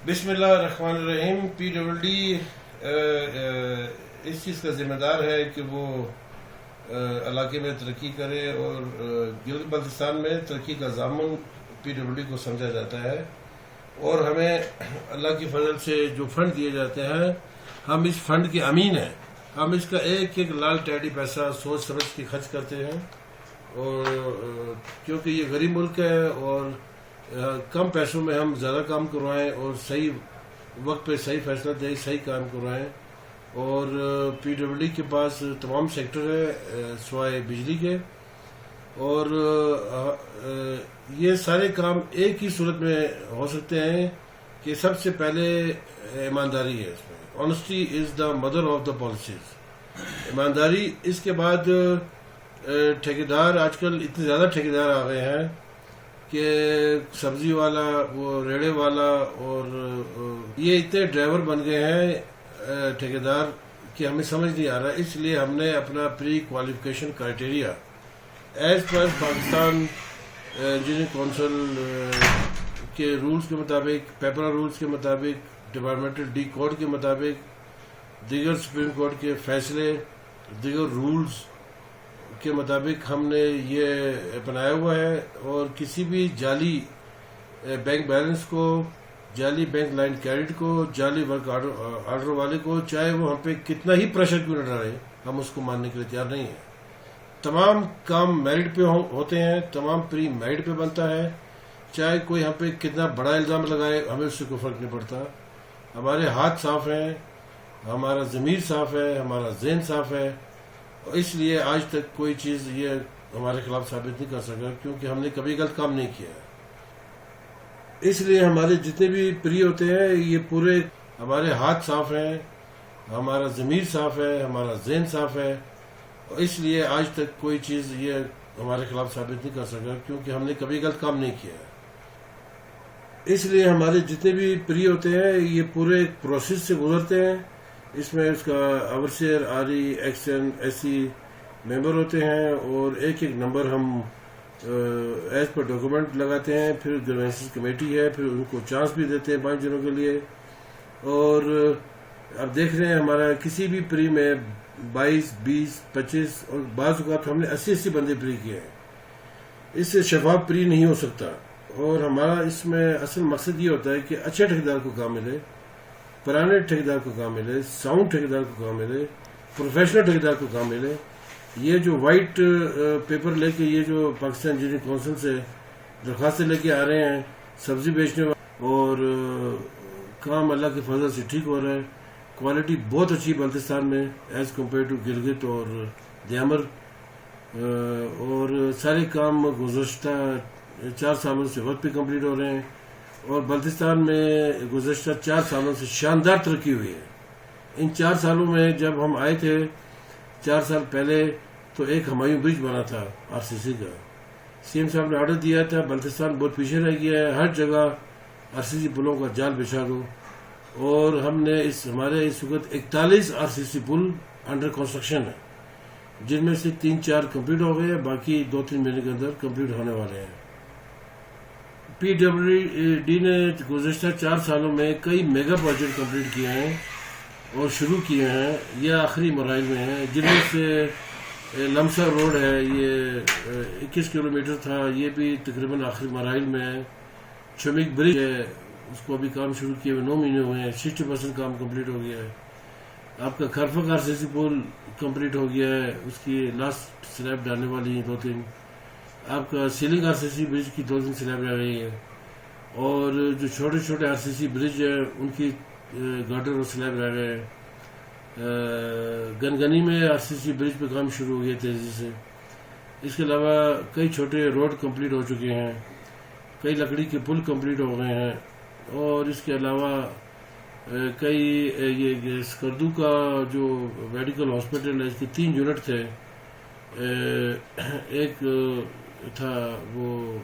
بسم اللہ الرحمن الرحیم. پی ڈبل ڈی اس چیز کا ذمہ دار ہے کہ وہ علاقے میں ترقی کرے اور گلگت بلتستان میں ترقی کا ضامن پی ڈبل ڈی کو سمجھا جاتا ہے، اور ہمیں اللہ کی فضل سے جو فنڈ دیے جاتے ہیں ہم اس فنڈ کے امین ہیں. ہم اس کا ایک ایک لال ٹیڈی پیسہ سوچ سمجھ کے خرچ کرتے ہیں، اور کیونکہ یہ غریب ملک ہے اور کم پیسوں میں ہم زیادہ کام کروائیں اور صحیح وقت پہ صحیح فیصلہ دیں، صحیح کام کروائیں. اور پی ڈبل ڈی کے پاس تمام سیکٹر ہے سوائے بجلی کے، اور یہ سارے کام ایک ہی صورت میں ہو سکتے ہیں کہ سب سے پہلے ایمانداری ہے. اس میں honesty is the mother of the policies. ایمانداری، اس کے بعد ٹھیکیدار. آج کل اتنے زیادہ ٹھیکیدار آ گئے ہیں کہ سبزی والا، وہ ریڑے والا، اور یہ اتنے ڈرائیور بن گئے ہیں ٹھیکیدار کہ ہمیں سمجھ نہیں آ رہا. اس لیے ہم نے اپنا pre qualification criteria as per Pakistan engineering council کے رولز کے مطابق، پیپرا رولز کے مطابق، ڈپارٹمنٹل ڈی کوڈ کے مطابق، دیگر سپریم کورٹ کے فیصلے، دیگر رولز کے مطابق ہم نے یہ بنایا ہوا ہے. اور کسی بھی جعلی بینک بیلنس کو، جعلی بینک لائن کریڈٹ کو، جعلی ورک آرڈر والے کو، چاہے وہ ہم پہ کتنا ہی پریشر کیوں نہ ڈالے، ہم اس کو ماننے کے لیے تیار نہیں ہیں. تمام کام میرٹ پہ ہوتے ہیں، تمام پری میرٹ پہ بنتا ہے. چاہے کوئی ہم پہ کتنا بڑا الزام لگائے، ہمیں اس سے کوئی فرق نہیں پڑتا. ہمارے ہاتھ صاف ہیں، ہمارا ضمیر صاف ہے، ہمارا ذہن صاف ہے. اس لیے آج تک کوئی چیز یہ ہمارے خلاف ثابت نہیں کر سکا، کیونکہ ہم نے کبھی غلط کام نہیں کیا. اس لیے ہمارے جتنے بھی پری ہوتے ہیں یہ پورے، ہمارے ہاتھ صاف ہیں، ہمارا ضمیر صاف ہے، ہمارا ذہن صاف ہے. اس لیے آج تک کوئی چیز یہ ہمارے خلاف ثابت نہیں کر سکا، کیونکہ ہم نے کبھی غلط کام نہیں کیا. اس لیے ہمارے جتنے بھی پری ہوتے ہیں یہ پورے پروسیس سے گزرتے ہیں. اس میں اس کا اوورسیئر، آری، ایکسن، ایسی ممبر ہوتے ہیں، اور ایک ایک نمبر ہم ایز پر ڈاکومنٹ لگاتے ہیں. پھر گورننس کمیٹی ہے، پھر ان کو چانس بھی دیتے ہیں 5 دنوں کے لیے. اور اب دیکھ رہے ہیں ہمارا کسی بھی پری میں 22، 20، 25 اور بعض اوقات ہم نے 80 بندے پری کیے ہیں. اس سے شفاف پری نہیں ہو سکتا. اور ہمارا اس میں اصل مقصد یہ ہوتا ہے کہ اچھے ٹھیکیدار کو کام ملے، پرانے ٹھیکیدار کو کام ملے، ساؤنڈ ٹھیکیدار کو کام ملے، پروفیشنل ٹھیکیدار کو کام ملے. یہ جو وائٹ پیپر لے کے، یہ جو پاکستان انجینئرنگ کونسل سے درخواستیں لے کے آ رہے ہیں سبزی بیچنے والے، اور کام اللہ کے فضل سے ٹھیک ہو رہا ہے. کوالٹی بہت اچھی بلتستان میں ایز کمپیئر ٹو گلگت اور دیامر. اور سارے کام گزشتہ 4 سالوں سے وقت پہ کمپلیٹ ہو رہے ہیں، اور بلتستان میں گزشتہ 4 سالوں سے شاندار ترقی ہوئی ہے. ان 4 سالوں میں جب ہم آئے تھے 4 سال پہلے، تو ایک ہمایوں برج بنا تھا آر سی سی کا. سی ایم صاحب نے آرڈر دیا تھا بلتستان بہت پیچھے رہ گیا ہے، ہر جگہ آر سی سی پلوں کا جال بچھا دو. اور ہم نے ہمارے اس وقت 41 آر سی سی پل انڈر کنسٹرکشن ہے، جن میں سے 3-4 کمپلیٹ ہو گئے ہیں، باقی 2-3 مہینے کے اندر کمپلیٹ ہونے والے ہیں. پی ڈبلیو ڈی نے گزشتہ 4 سالوں میں کئی میگا پروجیکٹ کمپلیٹ کیے ہیں اور شروع کیے ہیں، یہ آخری مراحل میں ہیں. جن میں سے لمسا روڈ ہے، یہ 21 کلومیٹر تھا، یہ بھی تقریباً آخری مراحل میں ہے. شمک برج ہے، اس کو ابھی کام شروع کیے ہوئے 9 مہینے ہوئے ہیں، 60% کام کمپلیٹ ہو گیا ہے. آپ کا کھرفک آر سی سی پل کمپلیٹ ہو گیا ہے، اس کی لاسٹ سلیب ڈالنے والی ہیں 2-3. آپ کا سیلنگ آر سی سی برج کی 2-3 سلیب رہ گئی ہے، اور جو چھوٹے چھوٹے آر سی سی برج ہیں ان کی گارڈر اور سلیب رہ گئے. گنگنی میں آر سی سی برج پہ کام شروع ہو گیا تیزی سے. اس کے علاوہ کئی چھوٹے روڈ کمپلیٹ ہو چکے ہیں، کئی لکڑی کے پل کمپلیٹ ہو گئے ہیں. اور اس کے علاوہ کئی یہ سکردو کا جو میڈیکل ہاسپٹل ہے، اس کے 3 یونٹ تھے. ایک تھا وہ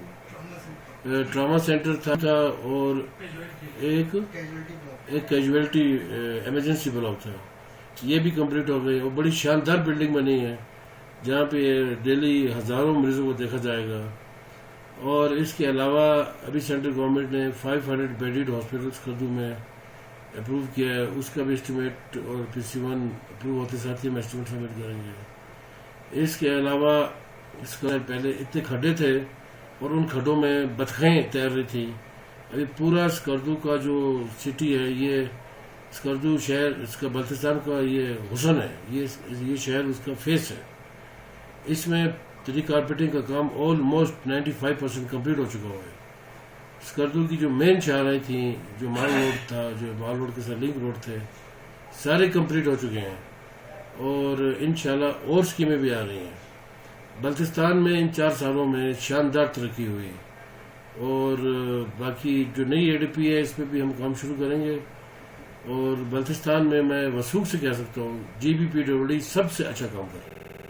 ٹراما سینٹر تھا، اور ایک کیجویلٹی ایمرجنسی بلاک تھا. یہ بھی کمپلیٹ ہو گئی، اور بڑی شاندار بلڈنگ بنی ہے جہاں پہ ڈیلی ہزاروں مریضوں کو دیکھا جائے گا. اور اس کے علاوہ ابھی سینٹرل گورنمنٹ نے 500 بیڈڈ ہاسپٹل اسکردو میں اپروو کیا ہے، اس کا بھی اسٹیمیٹ اور PC1 اپروو ہوتے ساتھ ہی ہم اسٹیمیٹ سبمٹ کریں گے۔ اس کے علاوہ اس کا پہلے اتنے کھڈے تھے اور ان کھڈوں میں بطخیں تیر رہی تھی۔ ابھی پورا اسکردو کا جو سٹی ہے، یہ اسکردو شہر اس کا بلتستان کا یہ حسن ہے، یہ شہر اس کا فیس ہے۔ اس میں ٹری کارپیٹنگ کا کام آلموسٹ 95% کمپلیٹ ہو چکا ہوا ہے۔ اسکردو کی جو مین شاہراہیں تھیں، جو مال روڈ تھا، جو مال روڈ کے ساتھ لنک روڈ تھے، سارے کمپلیٹ ہو چکے ہیں اور انشاءاللہ اور اسکیمیں بھی آ رہی ہیں۔ بلتستان میں ان 4 سالوں میں شاندار ترقی ہوئی اور باقی جو نئی ADP ہے اس پہ بھی ہم کام شروع کریں گے، اور بلتستان میں میں وثوق سے کہہ سکتا ہوں GBPWD سب سے اچھا کام کر رہا ہے۔